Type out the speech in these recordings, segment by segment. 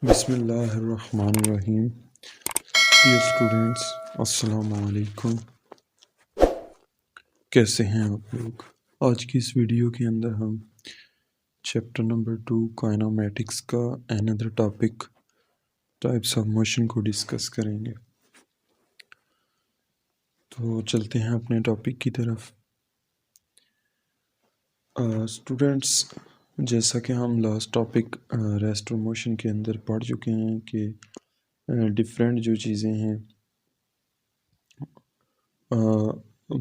बिस्मिल्लाहिर्रहमानिर्रहीम। Dear students, अस्सलाम वालेकुम। कैसे हैं आप लोग? आज की इस वीडियो के अंदर हम चैप्टर नंबर 2 काइनेमेटिक्स का another topic types of motion को डिस्कस करेंगे। तो चलते हैं अपने टॉपिक की तरफ। स्टूडेंट्स, जैसा कि हम last topic rest of motion के अंदर पढ़ चुके हैं कि डिफरेंट जो चीज़ें हैं,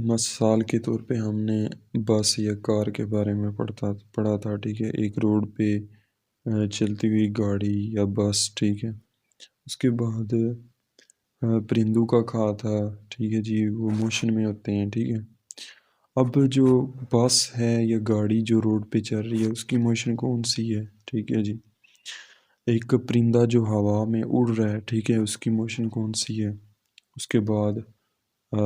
मिसाल के तौर पे हमने बस या कार के बारे में पढ़ा था। ठीक है, एक रोड पे चलती हुई गाड़ी या बस। ठीक है, उसके बाद परिंदों का कहा था। ठीक है जी, वो मोशन में होते हैं। ठीक है, अब जो बस है या गाड़ी जो रोड पे चल रही है, उसकी मोशन कौन सी है? ठीक है जी, एक परिंदा जो हवा में उड़ रहा है, ठीक है, उसकी मोशन कौन सी है? उसके बाद अ,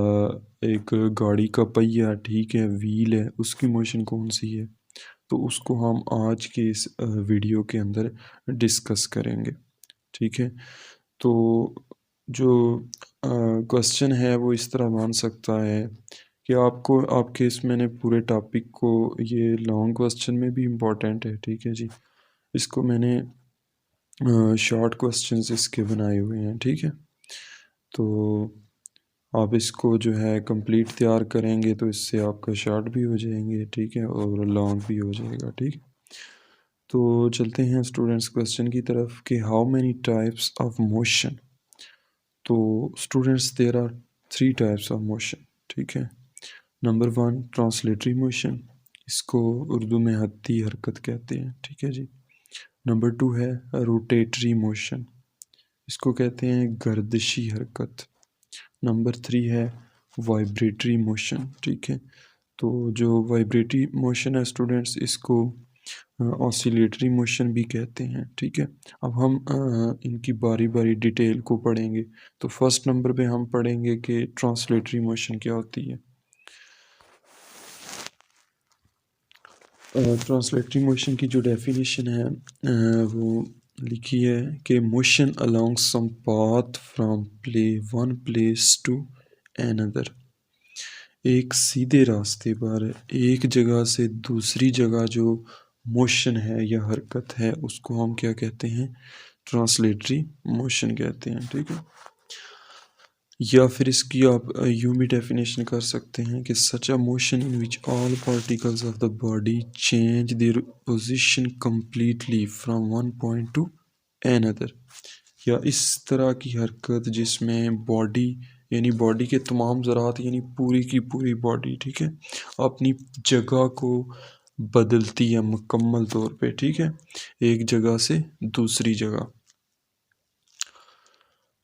एक गाड़ी का पहिया, ठीक है, व्हील है, उसकी मोशन कौन सी है? तो उसको हम आज के इस वीडियो के अंदर डिस्कस करेंगे। ठीक है, तो जो क्वेश्चन है वो इस तरह बन सकता है कि आपको आपके इस मैंने पूरे टॉपिक को, ये लॉन्ग क्वेश्चन में भी इम्पोर्टेंट है। ठीक है जी, इसको मैंने शॉर्ट क्वेश्चंस इसके बनाए हुए हैं। ठीक है, तो आप इसको जो है कंप्लीट तैयार करेंगे तो इससे आपका शॉर्ट भी हो जाएंगे। ठीक है, और लॉन्ग भी हो जाएगा। ठीक है, तो चलते हैं स्टूडेंट्स क्वेश्चन की तरफ कि how many types of motion. तो students, there are 3 types of motion. ठीक है, नंबर 1 ट्रांसलेटरी मोशन, इसको उर्दू में हत्ती हरकत कहते हैं। ठीक है जी। नंबर 2 है रोटेटरी मोशन, इसको कहते हैं गर्दिशी हरकत। नंबर 3 है वाइब्रेटरी मोशन। ठीक है, तो जो वाइब्रेटरी मोशन है स्टूडेंट्स, इसको ऑसिलेटरी मोशन भी कहते हैं। ठीक है, अब हम इनकी बारी बारी डिटेल को पढ़ेंगे। तो फर्स्ट नंबर पे हम पढ़ेंगे कि ट्रांसलेटरी मोशन क्या होती है। ट्रांसलेटरी मोशन की जो डेफिनेशन है वो लिखी है कि motion along some path from one place to another, एक सीधे रास्ते पर एक जगह से दूसरी जगह जो मोशन है या हरकत है, उसको हम क्या कहते हैं? ट्रांसलेटरी मोशन कहते हैं। ठीक है, या फिर इसकी आप यूं भी डेफिनेशन कर सकते हैं कि such a motion in which all particles of the body change their position completely from one point to another, या इस तरह की हरकत जिसमें बॉडी यानी बॉडी के तमाम ज़रात यानी पूरी की पूरी बॉडी, ठीक है, अपनी जगह को बदलती है मुकम्मल तौर पे। ठीक है, एक जगह से दूसरी जगह।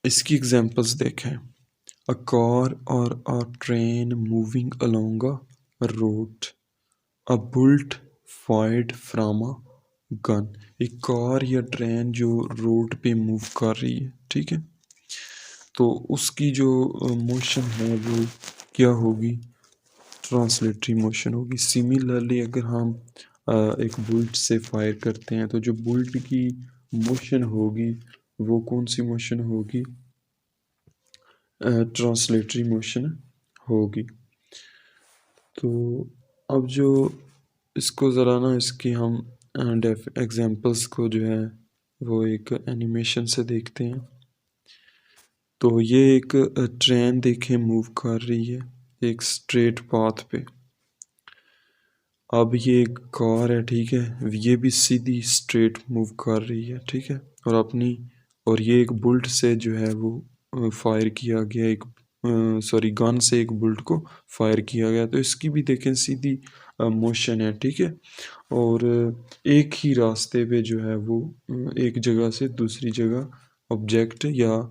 इसकी एग्जांपल्स देखें। A car or a train moving along a road. A bullet fired from a gun. एक कार या ट्रेन जो रोड पे मूव कर रही है, ठीक है, तो उसकी जो मोशन है वो क्या होगी? ट्रांसलेटरी मोशन होगी। सिमिलरली अगर हम एक बुलेट से फायर करते हैं तो जो बुलेट की मोशन होगी वो कौन सी मोशन होगी? ट्रांसलेटरी मोशन होगी। तो अब जो इसको ज़रा ना इसकी हम एग्जांपल्स को जो है वो एक एनिमेशन से देखते हैं। तो ये एक ट्रेन देखें मूव कर रही है एक स्ट्रेट पाथ पे। अब ये एक कार है, ठीक है, ये भी सीधी स्ट्रेट मूव कर रही है, ठीक है, और ये एक बुलेट से जो है वो फायर किया गया, एक गन से एक बुलेट को फायर किया गया। तो इसकी भी देखें सीधी मोशन है, ठीक है, और एक ही रास्ते पे जो है वो एक जगह से दूसरी जगह ऑब्जेक्ट या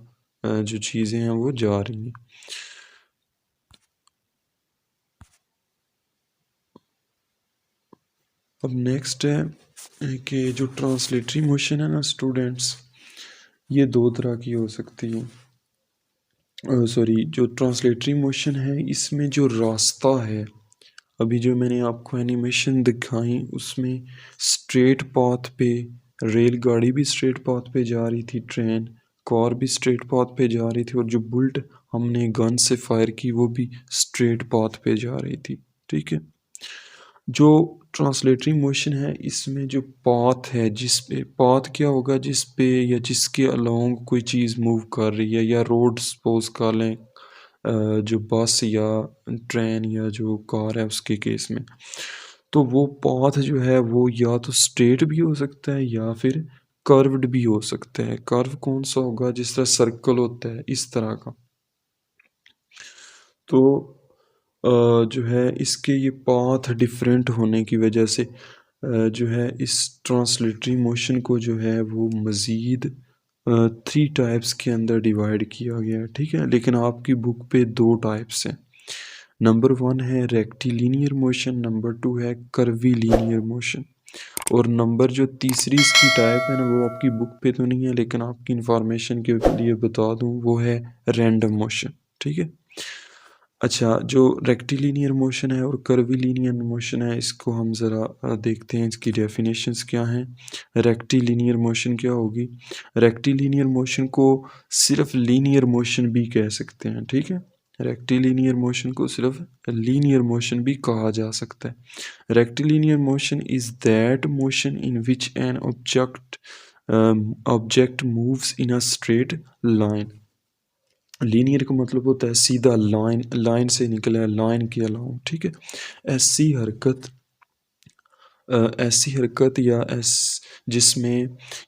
जो चीज़ें हैं वो जा रही हैं। अब नेक्स्ट है कि जो ट्रांसलेटरी मोशन है ना स्टूडेंट्स, ये दो तरह की हो सकती है। जो ट्रांसलेटरी मोशन है इसमें जो रास्ता है, अभी जो मैंने आपको एनिमेशन दिखाई उसमें स्ट्रेट पाथ पे रेलगाड़ी भी स्ट्रेट पाथ पे जा रही थी, ट्रेन, कार भी स्ट्रेट पाथ पे जा रही थी, और जो बुलेट हमने गन से फायर की वो भी स्ट्रेट पाथ पे जा रही थी। ठीक है। जो ट्रांसलेटरी मोशन है इसमें जो पाथ है, जिस पे पाथ क्या होगा, जिस पे या जिसके अलोंग कोई चीज़ मूव कर रही है, या रोड सपोज कर लें, जो बस या ट्रेन या जो कार है उसके केस में, तो वो पाथ जो है वो या तो स्ट्रेट भी हो सकता है या फिर कर्व्ड भी हो सकता है। कर्व कौन सा होगा, जिस तरह सर्कल होता है इस तरह का। तो जो है इसके ये पाथ डिफरेंट होने की वजह से जो है इस ट्रांसलेटरी मोशन को जो है वो मज़ीद 3 टाइप्स के अंदर डिवाइड किया गया है। ठीक है, लेकिन आपकी बुक पे 2 टाइप्स हैं। नंबर 1 है रेक्टिलिनियर मोशन, नंबर 2 है कर्वीलिनियर मोशन। और नंबर जो तीसरी इसकी टाइप है ना, वो आपकी बुक पे तो नहीं है, लेकिन आपकी इंफॉर्मेशन के लिए बता दूं, वो है रैंडम मोशन। ठीक है। अच्छा, जो रेक्टिलिनियर मोशन है और कर्वीलिनियर मोशन है, इसको हम ज़रा देखते हैं, इसकी डेफिनेशंस क्या हैं। रेक्टिलिनियर मोशन क्या होगी? रेक्टिलिनियर मोशन को सिर्फ लीनियर मोशन भी कह सकते हैं। ठीक है, रेक्टिलिनियर मोशन को सिर्फ लीनियर मोशन भी कहा जा सकता है। Rectilinear motion is that motion in which an object moves in a straight line. Linear का मतलब होता है सीधा, लाइन, लाइन से निकला है, लाइन के अलावा। ठीक है। ऐसी हरकत ऐसी हरकत या जिसमें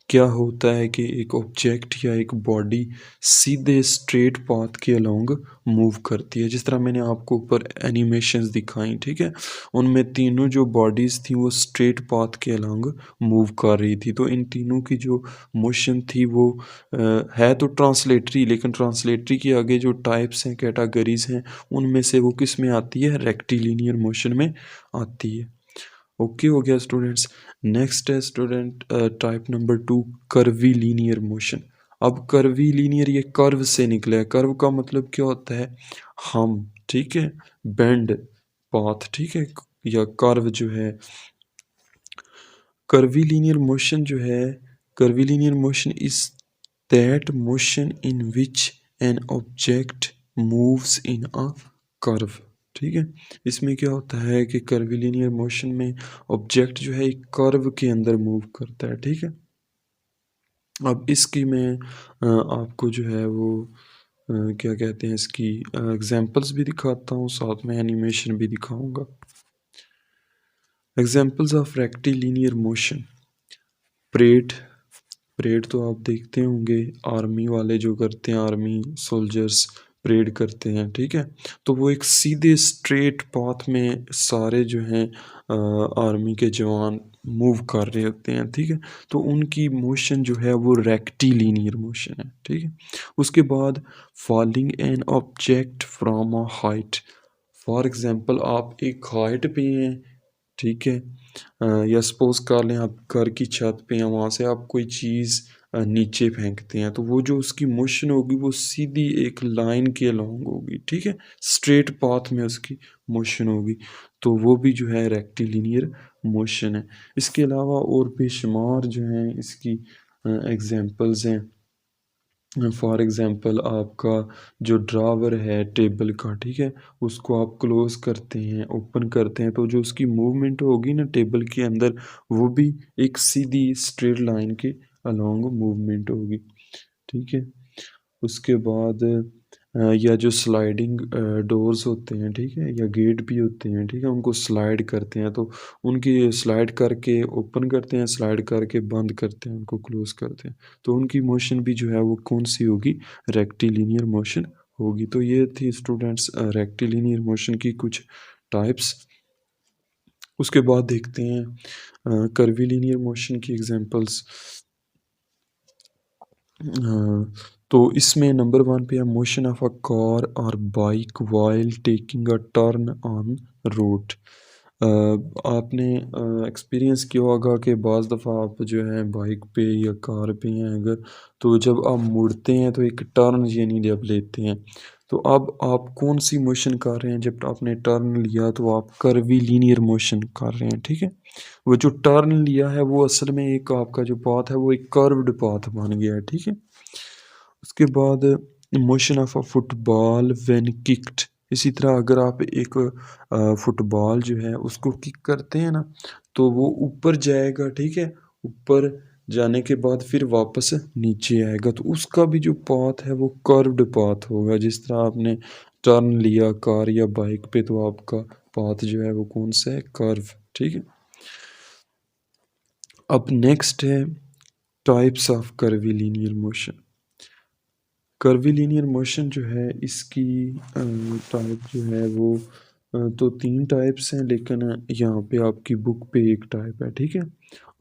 क्या होता है कि एक ऑब्जेक्ट या एक बॉडी सीधे स्ट्रेट पाथ के अलोंग मूव करती है, जिस तरह मैंने आपको ऊपर एनिमेशंस दिखाई। ठीक है, उनमें तीनों जो बॉडीज़ थी वो स्ट्रेट पाथ के अलोंग मूव कर रही थी। तो इन तीनों की जो मोशन थी वो है तो ट्रांसलेटरी, लेकिन ट्रांसलेटरी के आगे जो टाइप्स हैं, कैटागरीज हैं, उनमें से वो किस में आती है? रेक्टिलिनियर मोशन में आती है। ओके हो गया स्टूडेंट्स। नेक्स्ट है student type number 2, curvy linear motion. अब कर्वी लीनियर ये कर्व से निकला है। कर्व का मतलब क्या होता है? हम, ठीक है, बेंड, पाथ, ठीक है, या कर्व जो है। कर्वीलिनियर मोशन जो है, curvilinear motion is that motion in which an object moves in a curve. ठीक है, इसमें क्या होता है कि कर्वीलिनियर मोशन में ऑब्जेक्ट जो है एक कर्व के अंदर मूव करता है। ठीक है। अब इसकी मैं आपको जो है वो क्या कहते हैं, इसकी एग्जांपल्स भी दिखाता हूँ, साथ में एनिमेशन भी दिखाऊंगा। Examples of rectilinear motion. Parade. Parade तो आप देखते होंगे, आर्मी वाले जो करते हैं, आर्मी सोल्जर्स परेड करते हैं। ठीक है, तो वो एक सीधे स्ट्रेट पाथ में सारे जो हैं आर्मी के जवान मूव कर रहे होते हैं। ठीक है, तो उनकी मोशन जो है वो रेक्टिलिनियर मोशन है। ठीक है। उसके बाद falling an object from a height. For example आप एक हाइट पे हैं, ठीक है, या सपोज कर लें आप घर की छत पे हैं, वहाँ से आप कोई चीज़ नीचे फेंकते हैं, तो वो जो उसकी मोशन होगी वो सीधी एक लाइन के अलोंग होगी। ठीक है, स्ट्रेट पाथ में उसकी मोशन होगी, तो वो भी जो है रेक्टिलिनियर मोशन है। इसके अलावा और बेशुमार जो हैं इसकी एग्जांपल्स हैं। फॉर एग्ज़ाम्पल आपका जो ड्रावर है टेबल का, ठीक है, उसको आप क्लोज़ करते हैं, ओपन करते हैं, तो जो उसकी मूवमेंट होगी ना टेबल के अंदर, वो भी एक सीधी स्ट्रेट लाइन के अलोंग मूवमेंट होगी। ठीक है। उसके बाद या जो स्लाइडिंग डोर्स होते हैं, ठीक है, या गेट भी होते हैं, ठीक है, उनको स्लाइड करते हैं, तो उनकी स्लाइड करके ओपन करते हैं, स्लाइड करके बंद करते हैं, उनको क्लोज करते हैं, तो उनकी मोशन भी जो है वो कौन सी होगी? रेक्टिलिनियर मोशन होगी। तो ये थी स्टूडेंट्स रेक्टिलिनियर मोशन की कुछ टाइप्स। उसके बाद देखते हैं कर्वीलिनियर मोशन की एग्जांपल्स। हाँ, तो इसमें नंबर 1 पे है मोशन ऑफ अ कार और bike while taking a turn on road. आपने एक्सपीरियंस किया होगा कि बाज़ दफ़ा आप जो है बाइक पे या कार पे हैं अगर, तो जब आप मुड़ते हैं तो एक टर्न यानी जब लेते हैं, तो अब आप कौन सी मोशन कर रहे हैं? जब आपने टर्न लिया तो आप कर्वी लीनियर मोशन कर रहे हैं, ठीक है। वो जो टर्न लिया है वो असल में एक आपका जो पाथ है वो एक कर्व्ड पाथ बन गया है, ठीक है। उसके बाद motion of a football when kicked. इसी तरह अगर आप एक फुटबॉल जो है उसको किक करते हैं ना, तो वो ऊपर जाएगा, ठीक है। ऊपर जाने के बाद फिर वापस नीचे आएगा, तो उसका भी जो पाथ है वो कर्व्ड पाथ होगा। जिस तरह आपने टर्न लिया कार या बाइक पे, तो आपका पाथ जो है वो कौन सा है? कर्व, ठीक है। अब नेक्स्ट है types of curvilinear motion. Curvilinear motion जो है इसकी टाइप जो है वो तो तीन टाइप्स हैं, लेकिन यहाँ पे आपकी बुक पे एक टाइप है, ठीक है।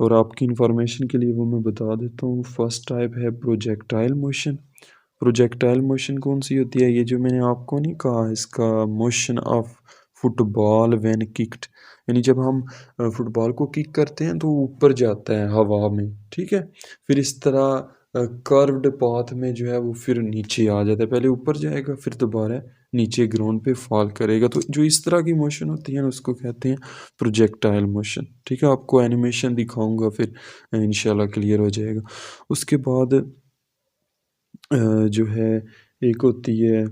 और आपकी इंफॉर्मेशन के लिए वो मैं बता देता हूँ। फर्स्ट टाइप है प्रोजेक्टाइल मोशन। प्रोजेक्टाइल मोशन कौन सी होती है? ये जो मैंने आपको नहीं कहा, इसका motion of football when kicked, यानी जब हम फुटबॉल को किक करते हैं तो वो ऊपर जाता है हवा में, ठीक है। फिर इस तरह कर्व्ड पाथ में जो है वो फिर नीचे आ जाता है, पहले ऊपर जाएगा फिर दोबारा नीचे ग्राउंड पे फॉल करेगा। तो जो इस तरह की मोशन होती है ना उसको कहते हैं प्रोजेक्टाइल मोशन, ठीक है। आपको एनिमेशन दिखाऊंगा फिर इंशाल्लाह क्लियर हो जाएगा। उसके बाद जो है एक होती है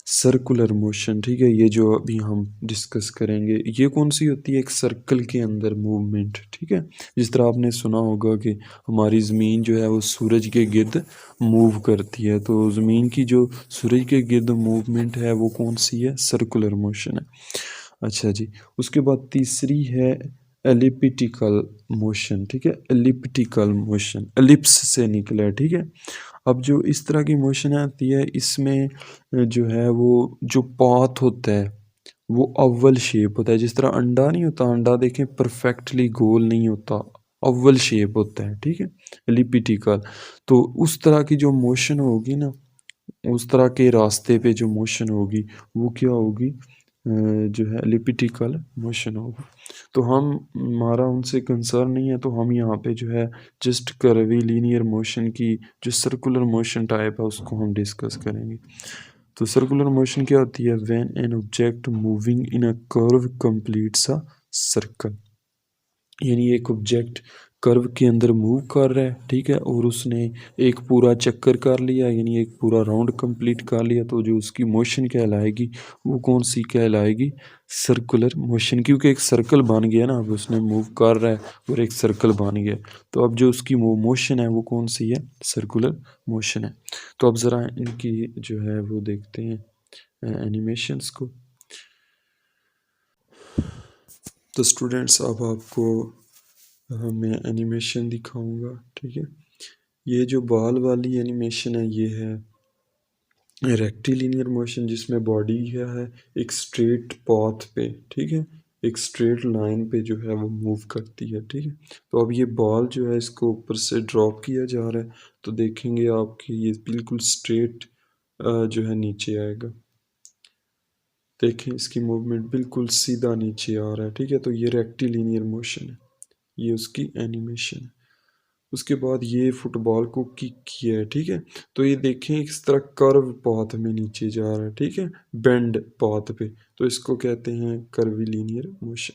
सर्कुलर मोशन, ठीक है। ये जो अभी हम डिस्कस करेंगे ये कौन सी होती है? एक सर्कल के अंदर मूवमेंट, ठीक है। जिस तरह आपने सुना होगा कि हमारी ज़मीन जो है वो सूरज के गिर्द मूव करती है, तो ज़मीन की जो सूरज के गिर्द मूवमेंट है वो कौन सी है? सर्कुलर मोशन है। अच्छा जी। उसके बाद तीसरी है एलिप्टिकल मोशन, ठीक है। एलिप्टिकल मोशन एलिप्स से निकला है, ठीक है। अब जो इस तरह की मोशन आती है इसमें जो है वो जो पाथ होता है वो अव्वल शेप होता है। जिस तरह अंडा नहीं होता, अंडा देखें परफेक्टली गोल नहीं होता, अव्वल शेप होता है, ठीक है, एलिप्टिकल। तो उस तरह की जो मोशन होगी ना, उस तरह के रास्ते पे जो मोशन होगी वो क्या होगी? जो है एलिप्टिकल मोशन होगी। तो हम हमारा उनसे कंसर्न नहीं है, तो हम यहाँ पे जो है जस्ट कर्वी लीनियर मोशन की जो सर्कुलर मोशन टाइप है उसको हम डिस्कस करेंगे। तो सर्कुलर मोशन क्या होती है? When an object moving in a curve completes a circle, यानी एक ऑब्जेक्ट कर्व के अंदर मूव कर रहा है, ठीक है, और उसने एक पूरा चक्कर कर लिया, यानी एक पूरा राउंड कंप्लीट कर लिया, तो जो उसकी मोशन कहलाएगी वो कौन सी कहलाएगी? सर्कुलर मोशन, क्योंकि एक सर्कल बन गया ना, अब उसने मूव कर रहा है और एक सर्कल बन गया, तो अब जो उसकी वो मोशन है वो कौन सी है? सर्कुलर मोशन है। तो अब ज़रा इनकी जो है वो देखते हैं एनिमेशंस को। तो स्टूडेंट्स अब आपको मैं एनिमेशन दिखाऊंगा, ठीक है। ये जो बॉल वाली एनिमेशन है ये है रेक्टिलिनियर मोशन, जिसमें बॉडी क्या है एक स्ट्रेट पाथ पे, ठीक है, एक स्ट्रेट लाइन पे जो है वो मूव करती है, ठीक है। तो अब ये बॉल जो है इसको ऊपर से ड्रॉप किया जा रहा है, तो देखेंगे आपकी ये बिल्कुल स्ट्रेट जो है नीचे आएगा। देखें इसकी मूवमेंट बिल्कुल सीधा नीचे आ रहा है, ठीक है। तो ये रेक्टिलिनियर मोशन है, ये उसकी एनिमेशन है। उसके बाद ये फुटबॉल को किक किया है, ठीक है। तो ये देखें इस तरह कर्व पाथ में नीचे जा रहा है, ठीक है, बेंड पाथ पे, तो इसको कहते हैं कर्वीलिनियर मोशन।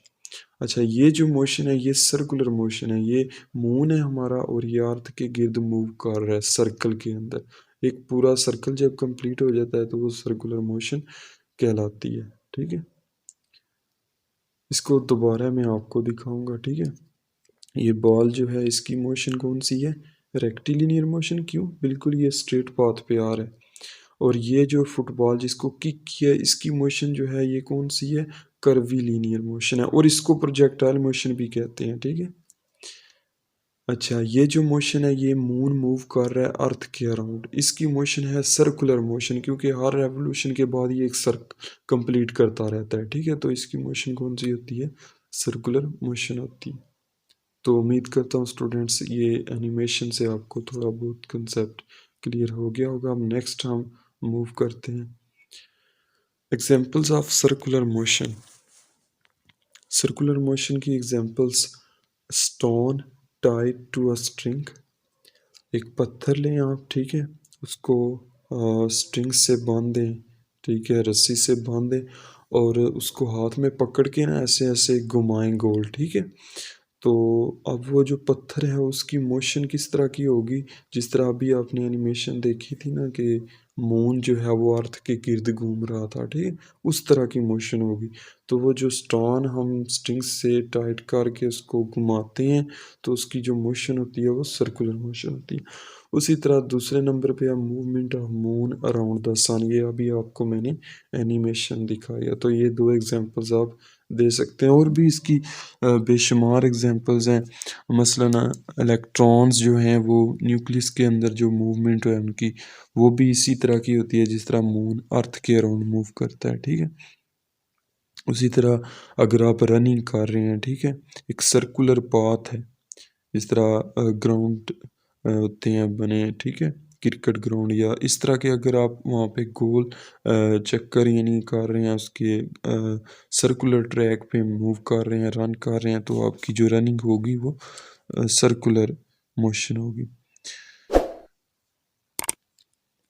अच्छा, ये जो मोशन है ये सर्कुलर मोशन है। ये मून है हमारा और ये अर्थ के गिर्द मूव कर रहा है सर्कल के अंदर। एक पूरा सर्कल जब कंप्लीट हो जाता है तो वो सर्कुलर मोशन कहलाती है, ठीक है। इसको दोबारा मैं आपको दिखाऊंगा, ठीक है। ये बॉल जो है इसकी मोशन कौन सी है? Rectilinear motion. क्यों? बिल्कुल ये स्ट्रेट पाथ पे आ रहा है। और ये जो फुटबॉल जिसको किक किया इसकी मोशन जो है ये कौन सी है? कर्वीलिनियर मोशन है, और इसको प्रोजेक्टाइल मोशन भी कहते हैं, ठीक है। अच्छा, ये जो मोशन है ये मून मूव कर रहा है अर्थ के अराउंड, इसकी मोशन है सर्कुलर मोशन, क्योंकि हर रेवोल्यूशन के बाद ये एक सर्क कंप्लीट करता रहता है, ठीक है। तो इसकी मोशन कौन सी होती है? सर्कुलर मोशन होती है। तो उम्मीद करता हूँ स्टूडेंट्स ये एनिमेशन से आपको थोड़ा बहुत कंसेप्ट क्लियर हो गया होगा। अब नेक्स्ट हम मूव करते हैं examples of circular motion. Circular motion की examples: stone tied to a string. एक पत्थर लें आप, ठीक है, उसको स्ट्रिंग से बांध दें, ठीक है, रस्सी से बांधे और उसको हाथ में पकड़ के ना ऐसे ऐसे घुमाएं गोल, ठीक है। तो अब वो जो पत्थर है उसकी मोशन किस तरह की होगी, जिस तरह अभी आपने एनिमेशन देखी थी ना कि मून जो है वो अर्थ के गिर्द घूम रहा था, ठीक है, उस तरह की मोशन होगी। तो वो जो स्टोन हम स्ट्रिंग से टाइट करके उसको घुमाते हैं तो उसकी जो मोशन होती है वो सर्कुलर मोशन होती है। उसी तरह दूसरे नंबर पे है movement of moon around the sun, ये अभी आपको मैंने एनिमेशन दिखाया। तो ये दो एग्जांपल्स आप दे सकते हैं और भी इसकी बेशुमार एग्जांपल्स हैं। मसलन इलेक्ट्रॉन्स जो हैं वो न्यूक्लियस के अंदर जो मूवमेंट है उनकी, वो भी इसी तरह की होती है जिस तरह मून अर्थ के अराउंड मूव करता है, ठीक है। उसी तरह अगर आप रनिंग कर रहे हैं, ठीक है, एक सर्कुलर पाथ है, इस तरह ग्राउंड होते हैं बने, ठीक है, क्रिकेट ग्राउंड या इस तरह के, अगर आप वहाँ पे गोल चक्कर यानी कर रहे हैं उसके सर्कुलर ट्रैक पे मूव कर रहे हैं, रन कर रहे हैं, तो आपकी जो रनिंग होगी वो सर्कुलर मोशन होगी।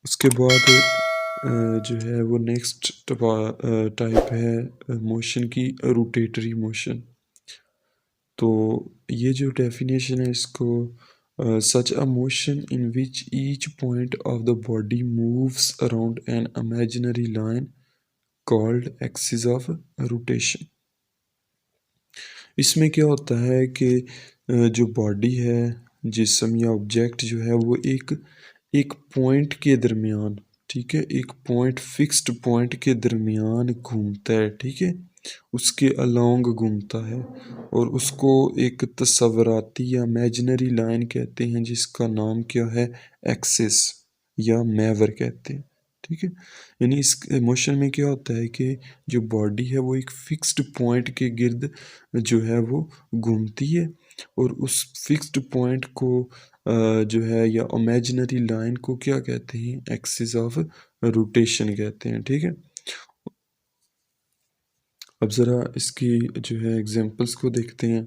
उसके बाद जो है वो नेक्स्ट टाइप है मोशन की, रोटेटरी मोशन। तो ये जो डेफिनेशन है इसको, such a motion in which each point of the body moves around an imaginary line called axis of rotation. इसमें क्या होता है कि जो बॉडी है, जिस्म या ऑब्जेक्ट जो है वो एक एक पॉइंट के दरमियान, ठीक है, एक पॉइंट फिक्स्ड पॉइंट के दरमियान घूमता है, ठीक है, उसके अलोंग घूमता है और उसको एक तस्वराती या इमेजिनरी लाइन कहते हैं जिसका नाम क्या है, एक्सिस या मैवर कहते हैं, ठीक है। यानी इस मोशन में क्या होता है कि जो बॉडी है वो एक फिक्स्ड पॉइंट के गिर्द जो है वो घूमती है और उस फिक्स्ड पॉइंट को जो है या इमेजिनरी लाइन को क्या कहते हैं, एक्सिस ऑफ रोटेशन कहते हैं, ठीक है। अब ज़रा इसकी जो है एग्जांपल्स को देखते हैं।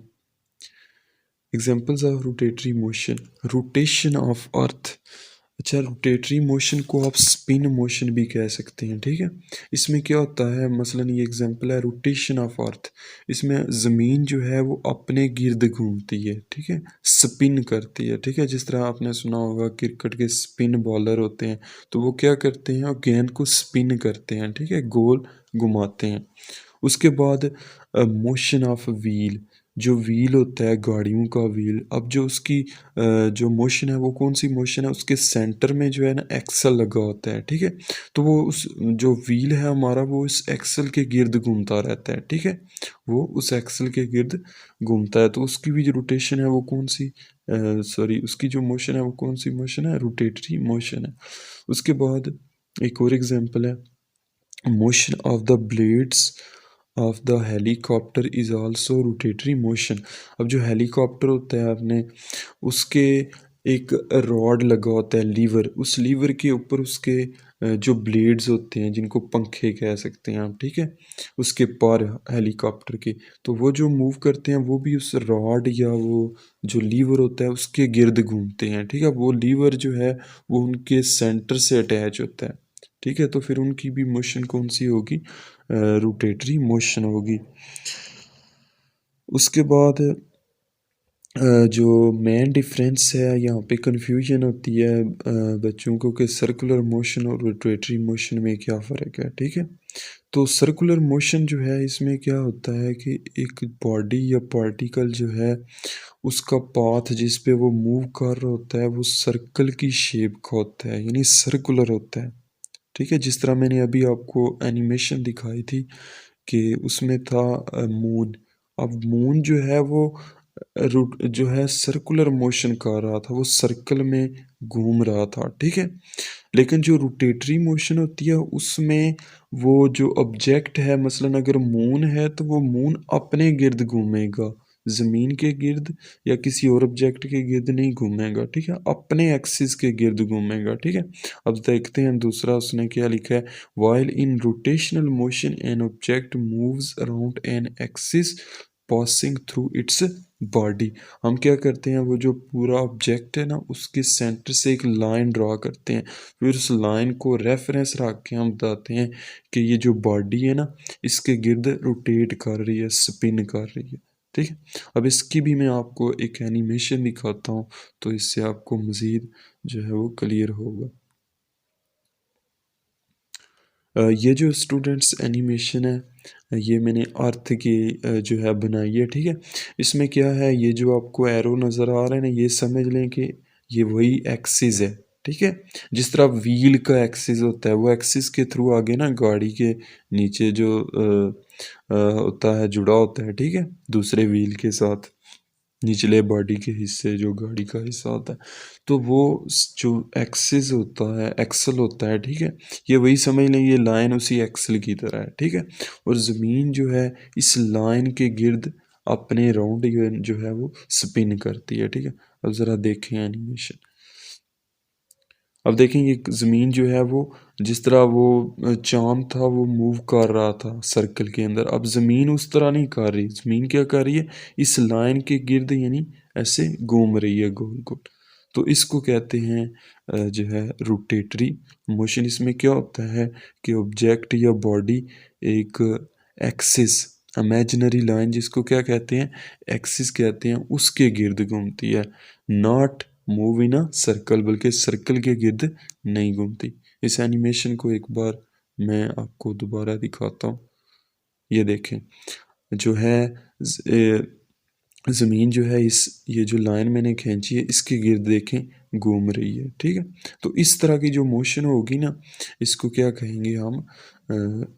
Examples of rotatory motion, rotation of earth. अच्छा, रोटेटरी मोशन को आप स्पिन मोशन भी कह सकते हैं, ठीक है। इसमें क्या होता है, मसलन ये एग्जांपल है रोटेशन ऑफ अर्थ। इसमें ज़मीन जो है वो अपने गिर्द घूमती है, ठीक है, स्पिन करती है, ठीक है। जिस तरह आपने सुना होगा क्रिकेट के स्पिन बॉलर होते हैं, तो वो क्या करते हैं, और गेंद को स्पिन करते हैं, ठीक है, गोल घुमाते हैं। उसके बाद मोशन ऑफ व्हील, जो व्हील होता है गाड़ियों का व्हील, अब जो उसकी जो मोशन है वो कौन सी मोशन है, उसके सेंटर में जो है ना एक्सल लगा होता है, ठीक है। तो वो उस जो व्हील है हमारा वो इस एक्सल के गिर्द घूमता रहता है, ठीक है, वो उस एक्सल के गिर्द घूमता है, तो उसकी भी जो रोटेशन है वो कौन सी, सॉरी, उसकी जो मोशन है वो कौन सी मोशन है, रोटेटरी मोशन है। उसके बाद एक और एग्जांपल है, motion of the blades of the helicopter is also rotatory motion. अब जो हेलीकॉप्टर होता है आपने, उसके एक रॉड लगा होता है, लीवर, उस लीवर के ऊपर उसके जो ब्लेड्स होते हैं जिनको पंखे कह सकते हैं आप, ठीक है, उसके पर हेलीकॉप्टर के, तो वो जो मूव करते हैं वो भी उस रॉड या वो जो लीवर होता है उसके गिर्द घूमते हैं, ठीक है। वो लीवर जो है वो उनके सेंटर से अटैच होता है, ठीक है, तो फिर उनकी भी मोशन कौन सी होगी, रोटेटरी मोशन होगी। उसके बाद जो मेन डिफरेंस है यहाँ पे कंफ्यूजन होती है बच्चों को कि सर्कुलर मोशन और रोटेटरी मोशन में क्या फ़र्क है, ठीक है। तो सर्कुलर मोशन जो है इसमें क्या होता है कि एक बॉडी या पार्टिकल जो है उसका पाथ जिस पे वो मूव कर रहा होता है वो सर्कल की शेप का होता है, यानी सर्कुलर होता है, ठीक है। जिस तरह मैंने अभी आपको एनिमेशन दिखाई थी कि उसमें था मून। अब मून जो है वो रूट जो है सर्कुलर मोशन कर रहा था, वो सर्कल में घूम रहा था, ठीक है। लेकिन जो रोटेटरी मोशन होती है उसमें वो जो ऑब्जेक्ट है, मसलन अगर मून है तो वो मून अपने गिर्द घूमेगा, ज़मीन के गिर्द या किसी और ऑब्जेक्ट के गिर्द नहीं घूमेगा, ठीक है, अपने एक्सिस के गिर्द घूमेगा, ठीक है। अब देखते हैं दूसरा उसने क्या लिखा है, while in rotational motion N object moves around an axis passing through its body, हम क्या करते हैं वो जो पूरा ऑब्जेक्ट है ना उसके सेंटर से एक लाइन ड्रा करते हैं, फिर उस लाइन को रेफरेंस रख के हम बताते हैं कि ये जो बॉडी है ना इसके गिर्द रोटेट कर रही है, स्पिन कर रही है। ठीक है, अब इसकी भी मैं आपको एक एनिमेशन दिखाता हूँ तो इससे आपको मज़ीद जो है वो क्लियर होगा। ये जो स्टूडेंट्स एनिमेशन है ये मैंने अर्थ की जो है बनाई है। ठीक है, इसमें क्या है, ये जो आपको एरो नज़र आ रहा है ना ये समझ लें कि ये वही एक्सिस है। ठीक है, जिस तरह व्हील का एक्सिस होता है वो एक्सिस के थ्रू आगे ना गाड़ी के नीचे जो होता है जुड़ा होता है, ठीक है, दूसरे व्हील के साथ निचले बॉडी के हिस्से जो गाड़ी का हिस्सा होता है, तो वो जो एक्सिस होता है, एक्सल होता है, ठीक है, ये वही समझ लें, ये लाइन उसी एक्सल की तरह है। ठीक है, और ज़मीन जो है इस लाइन के गिर्द अपने राउंड जो है वो स्पिन करती है। ठीक है, अब ज़रा देखें एनिमेशन। अब देखें ये ज़मीन जो है वो जिस तरह वो चाँद था वो मूव कर रहा था सर्कल के अंदर, अब ज़मीन उस तरह नहीं कर रही, ज़मीन क्या कर रही है, इस लाइन के गिर्द यानी ऐसे घूम रही है गोल गोल। तो इसको कहते हैं जो है रोटेटरी मोशन। इसमें क्या होता है कि ऑब्जेक्ट या बॉडी एक एक्सिस, इमेजिनरी लाइन जिसको क्या कहते हैं, एक्सिस कहते हैं, उसके गिर्द घूमती है, not move in a circle, बल्कि सर्कल के गिर्द नहीं घूमती। इस एनिमेशन को एक बार मैं आपको दोबारा दिखाता हूँ। ये देखें जो है ज़मीन जो है इस ये जो लाइन मैंने खींची है इसके गिर्द देखें घूम रही है। ठीक है, तो इस तरह की जो मोशन होगी ना इसको क्या कहेंगे हम,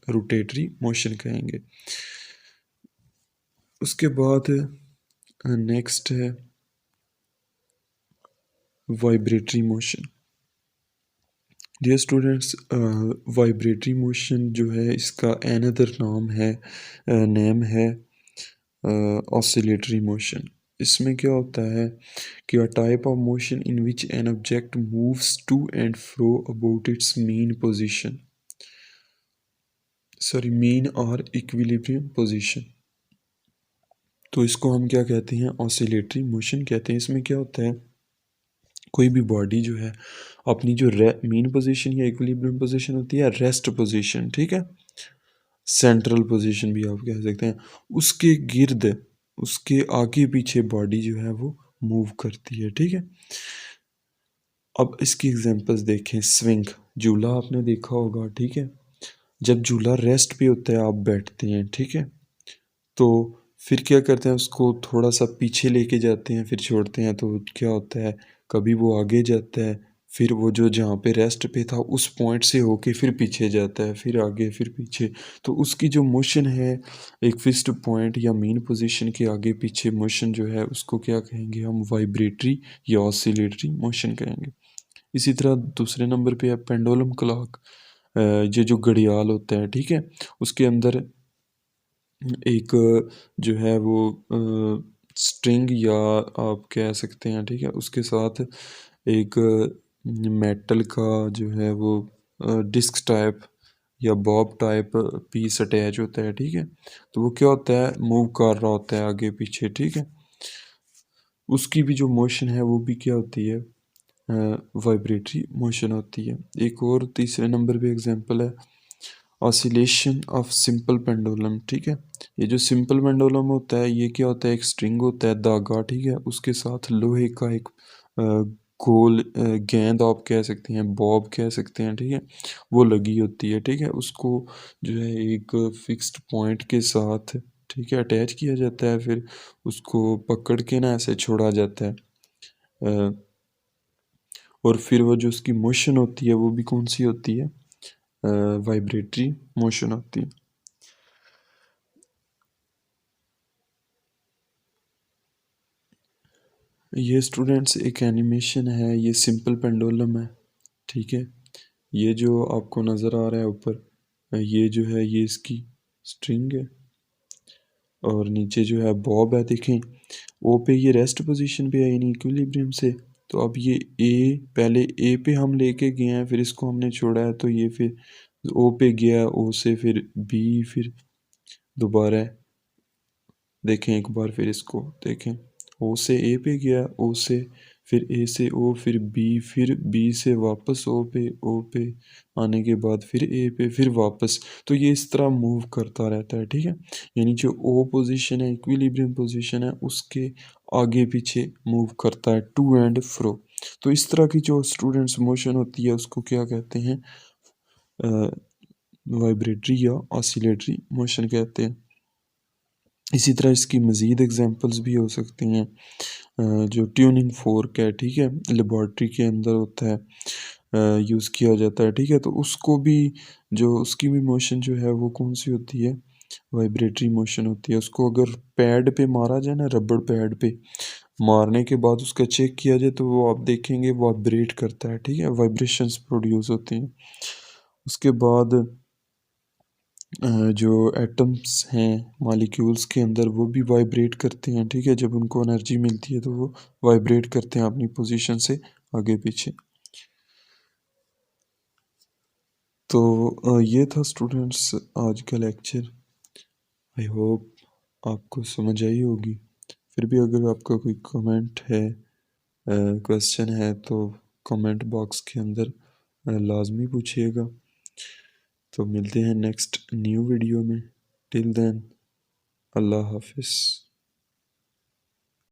रोटेटरी मोशन कहेंगे। उसके बाद नेक्स्ट है vibratory motion. Dear students, vibratory motion जो है इसका अनदर नाम है, नेम है ऑसिलेटरी मोशन। इसमें क्या होता है कि a type of motion in which an object moves to and fro about its mean position, sorry mean और इक्विलिब्रियम पोजीशन। तो इसको हम क्या कहते हैं, ऑसिलेटरी मोशन कहते हैं। इसमें क्या होता है, कोई भी बॉडी जो है अपनी जो मीन पोजीशन या इक्विलिब्रियम पोजीशन होती है, रेस्ट पोजीशन, ठीक है, सेंट्रल पोजीशन भी आप कह सकते हैं, उसके गिर्द उसके आगे पीछे बॉडी जो है वो मूव करती है। ठीक है, अब इसकी एग्जांपल्स देखें। स्विंग, झूला आपने देखा होगा, ठीक है, जब झूला रेस्ट पे होता है आप बैठते हैं, ठीक है, तो फिर क्या करते हैं उसको थोड़ा सा पीछे लेके जाते हैं फिर छोड़ते हैं, तो क्या होता है कभी वो आगे जाता है, फिर वो जो जहाँ पे रेस्ट पे था उस पॉइंट से होके फिर पीछे जाता है, फिर आगे फिर पीछे। तो उसकी जो मोशन है एक फिक्स्ड पॉइंट या मेन पोजीशन के आगे पीछे मोशन जो है उसको क्या कहेंगे हम, वाइब्रेटरी या ऑसिलेटरी मोशन कहेंगे। इसी तरह दूसरे नंबर पे है पेंडुलम क्लॉक। ये जो घड़ियाल होता है, ठीक है, उसके अंदर एक जो है वो स्ट्रिंग या आप कह सकते हैं, ठीक है, उसके साथ एक मेटल का जो है वो डिस्क टाइप या बॉब टाइप पीस अटैच होता है। ठीक है, तो वो क्या होता है, मूव कर रहा होता है आगे पीछे। ठीक है, उसकी भी जो मोशन है वो भी क्या होती है, वाइब्रेटरी मोशन होती है। एक और तीसरे नंबर पे एग्जांपल है ऑसिलेशन ऑफ सिंपल पेंडुलम। ठीक है, ये जो सिंपल पेंडुलम होता है ये क्या होता है, एक स्ट्रिंग होता है धागा, ठीक है, उसके साथ लोहे का एक अ, गोल गेंद आप कह सकते हैं, बॉब कह सकते हैं, ठीक है, वो लगी होती है। ठीक है, उसको जो है एक फिक्स्ड पॉइंट के साथ, ठीक है, अटैच किया जाता है, फिर उसको पकड़ के ना ऐसे छोड़ा जाता है, अ, और फिर वो जो उसकी मोशन होती है वो भी कौन सी होती है, वाइब्रेटरी मोशन होती है। ये स्टूडेंट्स एक एनिमेशन है, ये सिंपल पेंडुलम है। ठीक है, ये जो आपको नज़र आ रहा है ऊपर, ये जो है ये इसकी स्ट्रिंग है और नीचे जो है बॉब है। देखें ओ पे ये रेस्ट पोजीशन पे है यानी इक्विलिब्रियम से, तो अब ये ए, पहले ए पे हम लेके गए हैं फिर इसको हमने छोड़ा है, तो ये फिर ओ पे गया, ओ से फिर बी, फिर दोबारा देखें एक बार फिर इसको देखें, ओ से ए पे गया, ओ से फिर ए से ओ, फिर बी से वापस ओ पे, ओ पे आने के बाद फिर ए पे, फिर वापस। तो ये इस तरह मूव करता रहता है, ठीक है। यानी जो ओ पोजीशन है, इक्विलिब्रियम पोजीशन है, उसके आगे पीछे मूव करता है, टू एंड फ्रो। तो इस तरह की जो स्टूडेंट्स मोशन होती है उसको क्या कहते हैं? वाइब्रेटरी या ऑसिलेटरी मोशन कहते हैं। इसी तरह इसकी मज़ीद एग्जांपल्स भी हो सकती हैं। जो ट्यूनिंग फोर्क है, ठीक है, लेबॉर्ट्री के अंदर होता है, यूज़ किया जाता है, ठीक है। तो उसको भी, जो उसकी भी मोशन जो है वो कौन सी होती है? वाइब्रेटरी मोशन होती है। उसको अगर पैड पे मारा जाए ना, रबड़ पैड पे मारने के बाद उसका चेक किया जाए, तो वो आप देखेंगे वाइब्रेट करता है, ठीक है, वाइब्रेशंस प्रोड्यूस होती हैं। उसके बाद जो एटम्स हैं मॉलिक्यूल्स के अंदर, वो भी वाइब्रेट करते हैं, ठीक है। जब उनको एनर्जी मिलती है तो वो वाइब्रेट करते हैं अपनी पोजीशन से आगे पीछे। तो ये था स्टूडेंट्स आज का लेक्चर। आई होप आपको समझ आई होगी। फिर भी अगर आपका कोई कमेंट है, क्वेश्चन है, तो कमेंट बॉक्स के अंदर लाजमी पूछिएगा। तो मिलते हैं नेक्स्ट न्यू वीडियो में। टिल देन, अल्लाह हाफिज़।